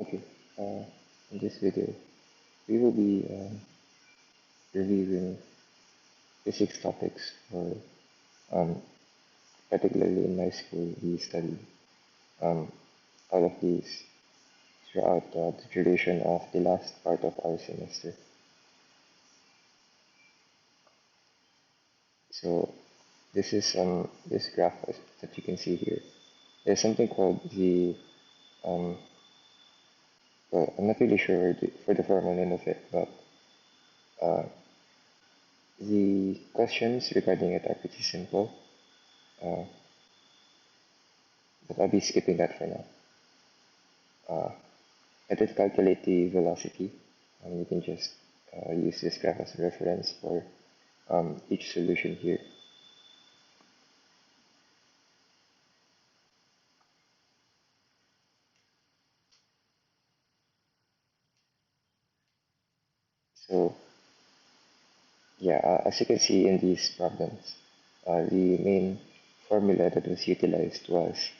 Okay, in this video, we will be reviewing physics topics for, um, particularly in my school, we study um, all of these throughout the duration of the last part of our semester. So this graph that you can see here. There's something called um, well, I'm not really sure for the formal name of it, but uh, the questions regarding it are pretty simple. Uh, but I'll be skipping that for now. Uh, Let us calculate the velocity. You can just use this graph as a reference for each solution here. So yeah, as you can see in these problems, the main formula that was utilized was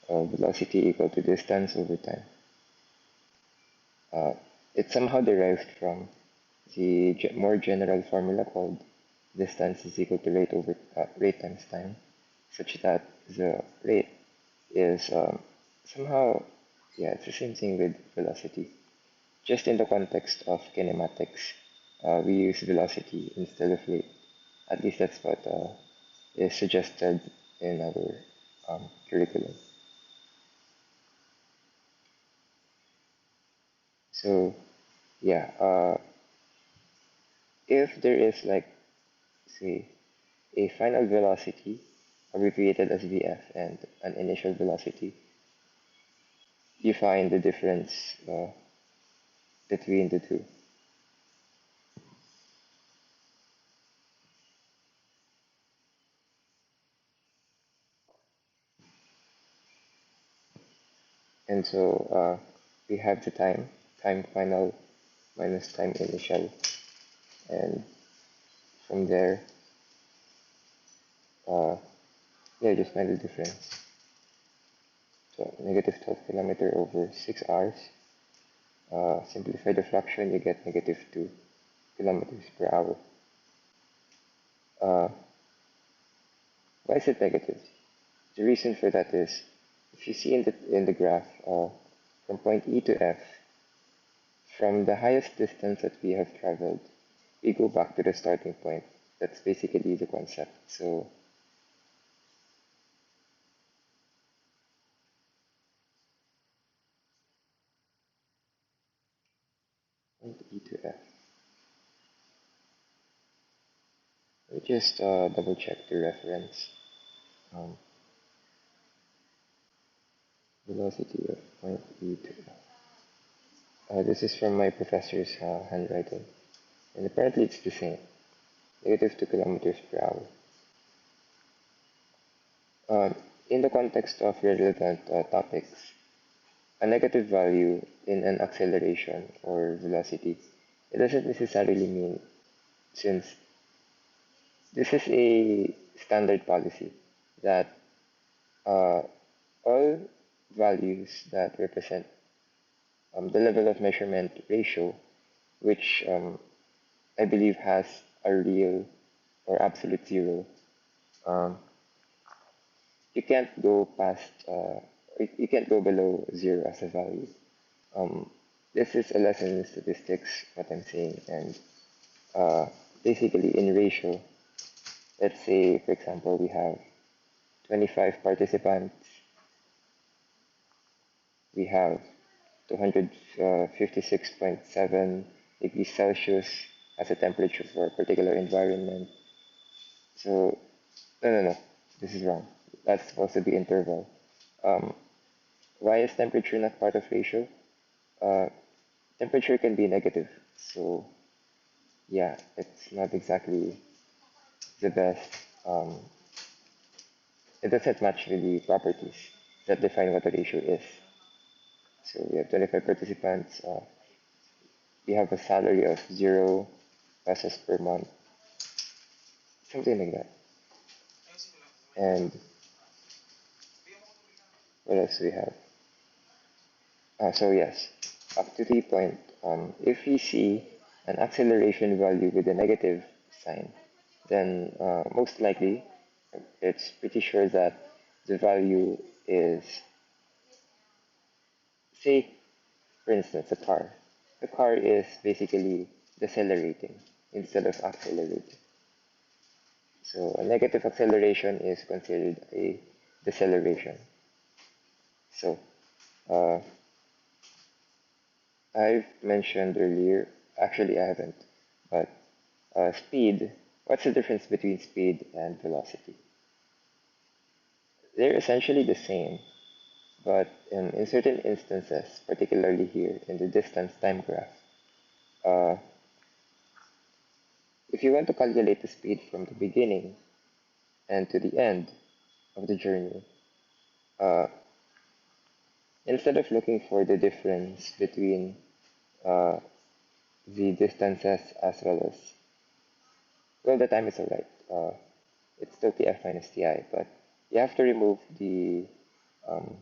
velocity equal to distance over time. Uh, it's somehow derived from the more general formula called distance is equal to rate times time, such that the rate is somehow, yeah, it's the same thing with velocity. Just in the context of kinematics, we use velocity instead of rate. At least that's what is suggested in our curriculum. So, yeah, if there is like, say, a final velocity abbreviated as VF and an initial velocity, you find the difference between the two. And so we have the time final minus time initial, and from there, uh, yeah, just find the difference. So negative 12 kilometer over 6 hours. Simplify the fraction, you get negative 2 kilometers per hour. Uh, why is it negative? The reason for that is, if you see in the graph, from point E to F, from the highest distance that we have traveled, we go back to the starting point. That's basically the concept. So point E to F. Let me just double check the reference. Um, Velocity of point E to F. This is from my professor's handwriting, and apparently it's the same, negative 2 kilometers per hour. In the context of relevant topics, a negative value in an acceleration or velocity, it doesn't necessarily mean, since this is a standard policy, that uh, all values that represent the level of measurement ratio, which I believe has a real or absolute zero, um, you can't go past, you can't go below zero as a value. Um, this is a lesson in statistics, what I'm saying, and uh, basically in ratio, let's say, for example, we have 25 participants, we have 256.7 degrees Celsius as a temperature for a particular environment. So, no, this is wrong. That's supposed to be interval. Um, why is temperature not part of ratio? Uh, Temperature can be negative, so yeah, it's not exactly the best. Um, it doesn't match with the properties that define what a ratio is. So we have 25 participants. We have a salary of 0 pesos per month, something like that. And what else do we have? So yes, up to the point, if we see an acceleration value with a negative sign, then most likely it's pretty sure that the value is, say, for instance, a car. The car is basically decelerating instead of accelerating. So a negative acceleration is considered a deceleration. So uh, I've mentioned earlier, actually I haven't, but speed, what's the difference between speed and velocity? They're essentially the same, but in certain instances, particularly here in the distance time graph, uh, if you want to calculate the speed from the beginning and to the end of the journey, uh, instead of looking for the difference between uh, the distances as well as, well, the time is alright. It's still Tf minus Ti, but you have to remove the um,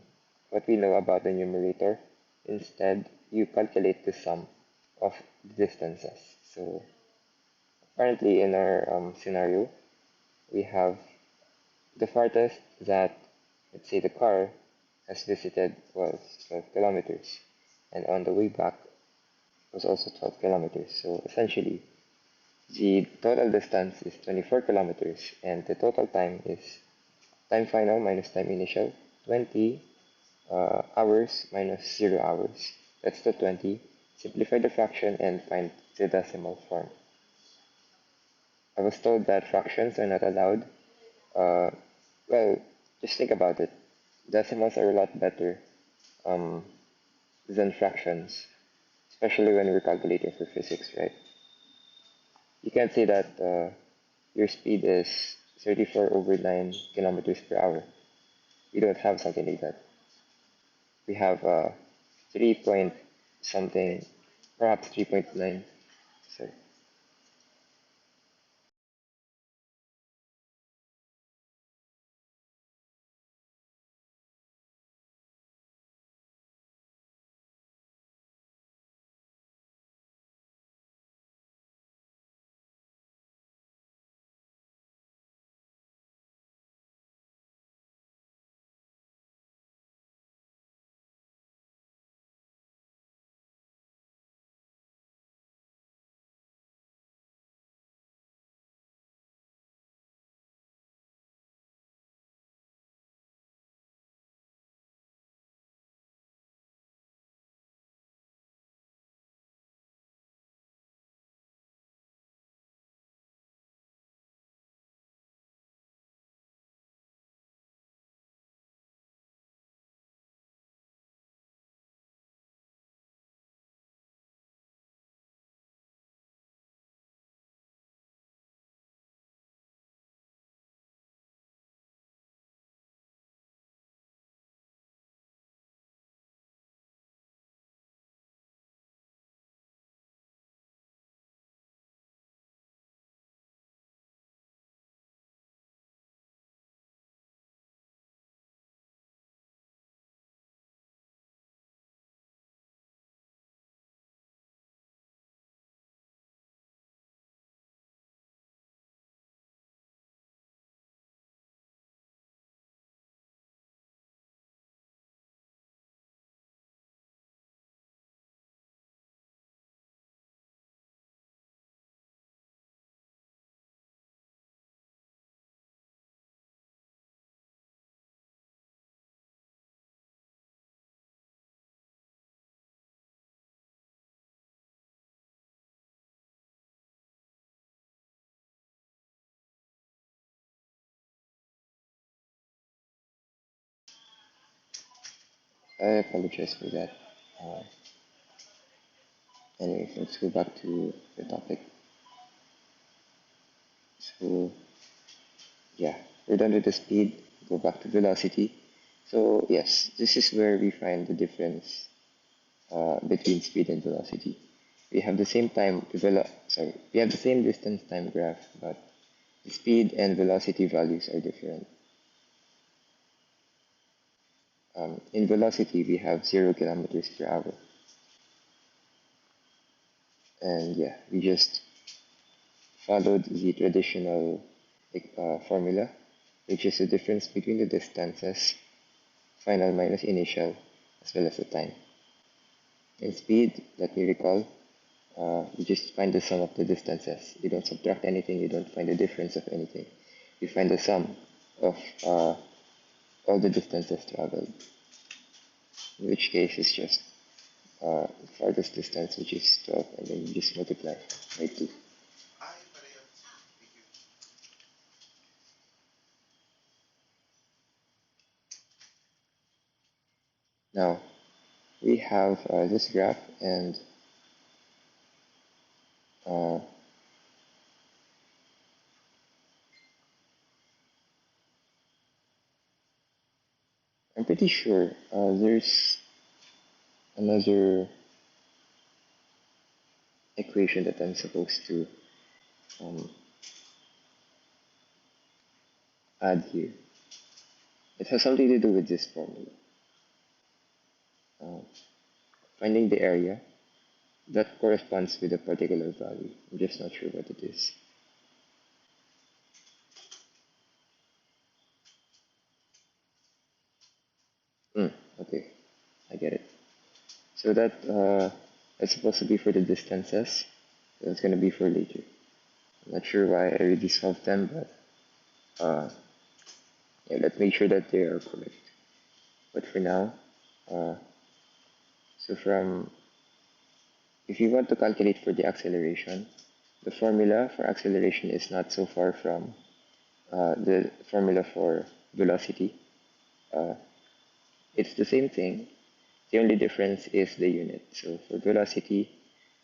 what we know about the numerator. Instead, you calculate the sum of the distances. So currently in our scenario, we have the farthest that, let's say, the car has visited was 12 kilometers, and on the way back was also 12 kilometers. So essentially, the total distance is 24 kilometers, and the total time is time final minus time initial, 20 hours minus 0 hours. That's the 20. Simplify the fraction and find the decimal form. I was told that fractions are not allowed. Uh, well, just think about it. Decimals are a lot better um, than fractions, especially when we're calculating for physics, right? You can't say that your speed is 34 over 9 kilometers per hour. We don't have something like that. We have 3 point something, perhaps 3.9. So I apologize for that. Uh, anyway, let's go back to the topic. So yeah, we're done with the speed. Go back to velocity. So yes, this is where we find the difference between speed and velocity. We have the same we have the same distance time graph, but the speed and velocity values are different. In velocity, we have 0 kilometers per hour. And yeah, we just followed the traditional formula, which is the difference between the distances, final minus initial, as well as the time. In speed, let me recall, you just find the sum of the distances. You don't subtract anything, you don't find the difference of anything. You find the sum of all the distances traveled, in which case it's just farthest distance, which is 12, and then you just multiply by 2. Now, we have this graph, and uh, I'm pretty sure there's another equation that I'm supposed to um, add here. It has something to do with this formula. Uh, Finding the area that corresponds with a particular value. I'm just not sure what it is. Okay, I get it. So that is supposed to be for the distances. So it's going to be for later. I'm not sure why I really solved them, but yeah, let's make sure that they are correct. But for now, uh, so from if you want to calculate for the acceleration, the formula for acceleration is not so far from the formula for velocity. Uh, it's the same thing. The only difference is the unit. So for velocity,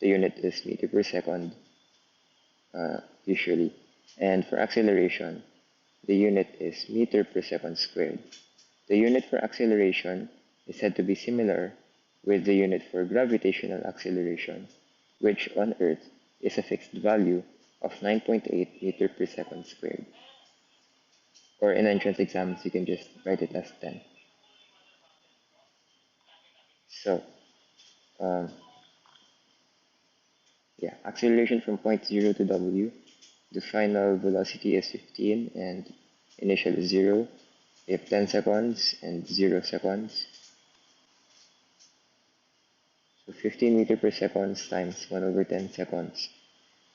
the unit is meter per second, usually. And for acceleration, the unit is meter per second squared. The unit for acceleration is said to be similar with the unit for gravitational acceleration, which on Earth is a fixed value of 9.8 meter per second squared. Or in entrance exams, you can just write it as 10. So, um, yeah, acceleration from point 0 to W. The final velocity is 15 and initial is 0. We have 10 seconds and 0 seconds. So 15 meter per second times 1 over 10 seconds.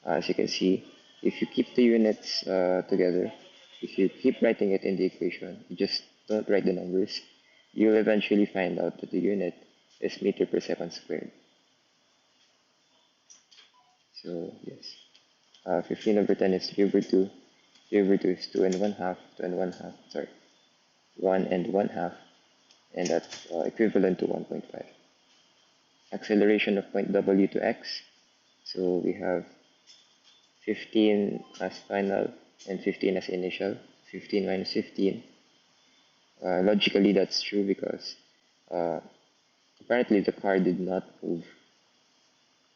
As you can see, if you keep the units together, if you keep writing it in the equation, you just don't write the numbers, you'll eventually find out that the unit is meter per second squared. So yes, 15 over 10 is 3 over 2. 3 over 2 is 2 and 1 half, 2 and 1 half, sorry, 1 and 1 half, and that's equivalent to 1.5. Acceleration of point W to X, so we have 15 as final and 15 as initial. 15 minus 15. Logically, that's true because uh, apparently the car did not move.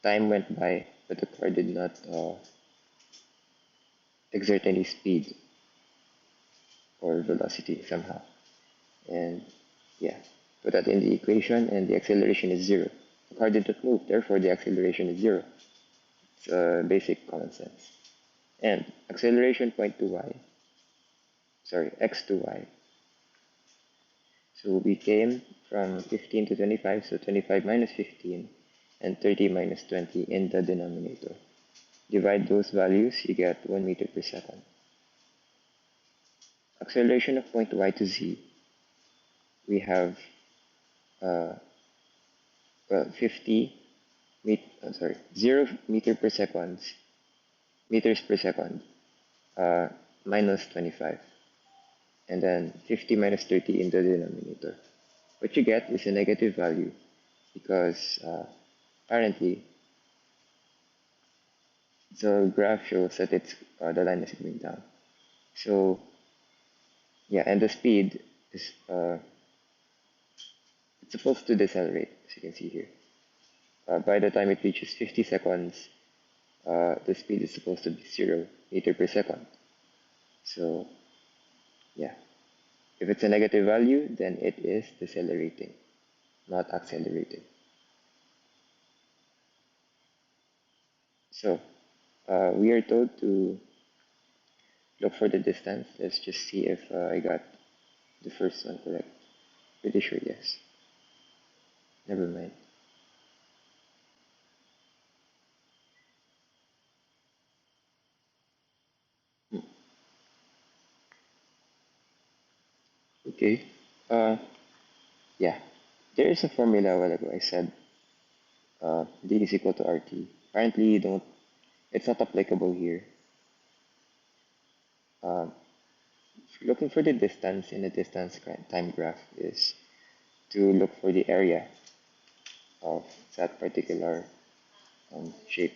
Time went by, but the car did not exert any speed or velocity somehow. And yeah, put that in the equation, and the acceleration is 0. The car did not move, therefore the acceleration is 0. It's basic common sense. And acceleration point to y, sorry, x to y. So we came from 15 to 25, so 25 minus 15 and 30 minus 20 in the denominator. Divide those values, you get 1 meter per second. Acceleration of point y to z, we have 0 meter per second, meters per second, minus 25. And then 50 minus 30 in the denominator. What you get is a negative value because apparently the graph shows that the line is going down. So yeah, and the speed is it's supposed to decelerate, as you can see here. By the time it reaches 50 seconds, the speed is supposed to be 0 meter per second. So yeah, If it's a negative value, then it is decelerating, not accelerating. So we are told to look for the distance. Let's just see if I got the first one correct. Pretty sure yes. Never mind. Hmm. Okay. Uh, yeah. There is a formula a while ago. I said D is equal to RT. Apparently, you don't. It's not applicable here. Um, Looking for the distance in a distance time graph is to look for the area of that particular shape.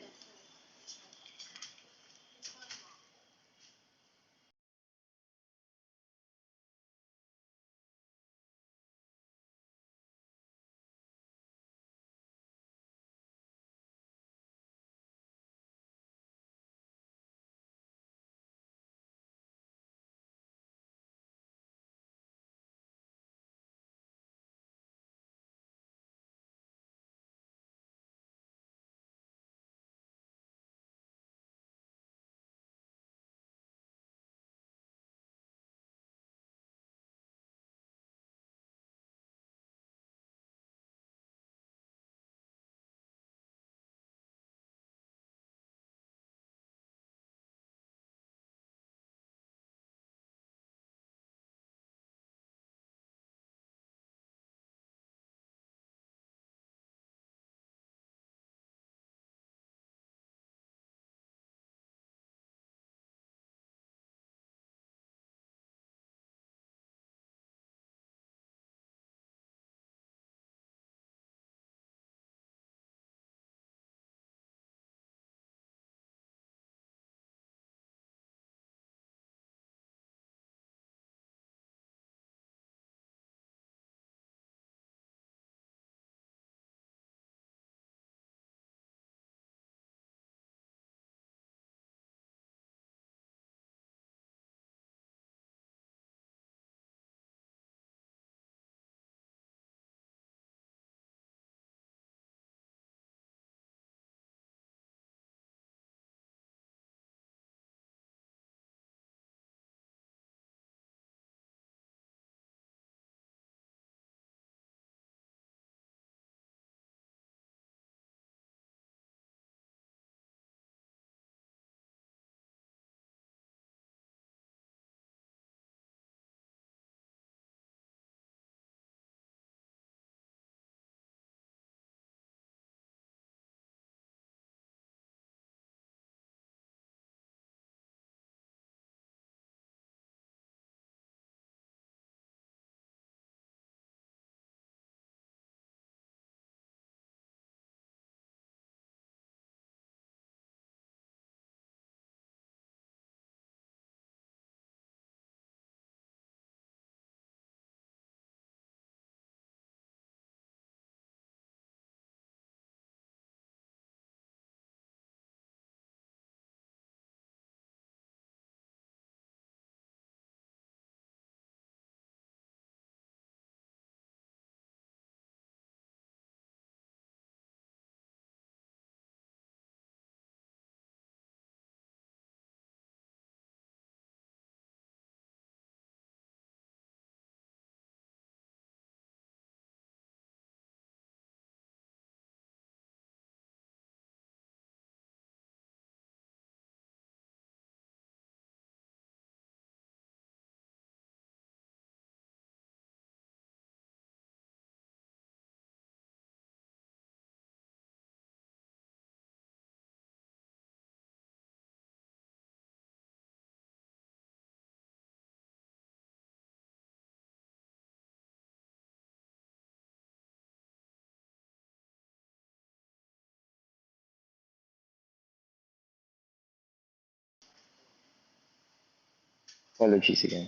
Apologies again.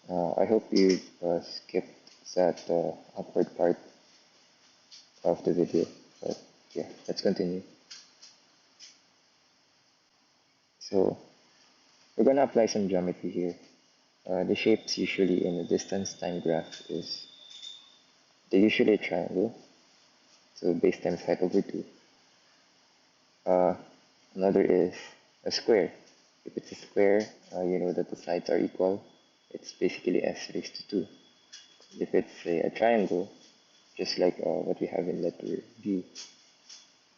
I hope you skipped that upward part of the video. But yeah, let's continue. So we're gonna apply some geometry here. The shapes usually in a distance time graph is they're usually a triangle, so base times height over 2. Uh, Another is a square. If it's a square, you know that the sides are equal. It's basically s raised to 2. If it's a triangle, just like what we have in letter B,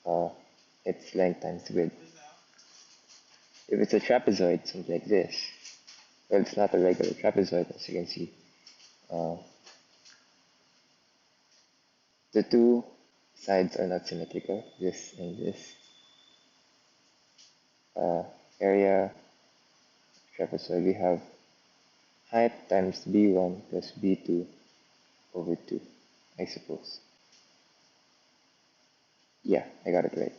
uh, it's length times width. If it's a trapezoid, something like this, well, it's not a regular trapezoid, as you can see. Uh, the two sides are not symmetrical, this and this. Area trapezoid, we have height times b1 plus b2 over 2, I suppose. Yeah, I got it right.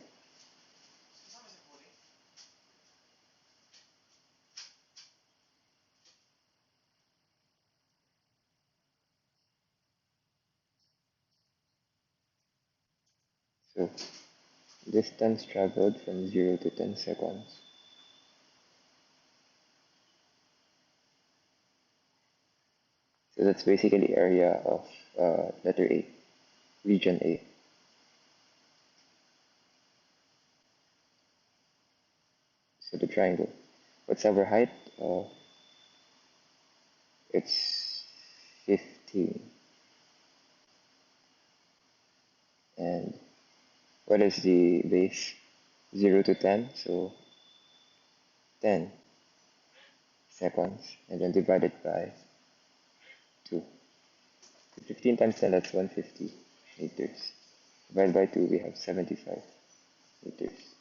So, distance traveled from 0 to 10 seconds. So that's basically area of letter A, region A. So the triangle. What's our height? It's 15. And what is the base? 0 to 10, so 10 seconds, and then divided by 2. 15 times 10, that's 150 meters. Divided by 2, we have 75 meters.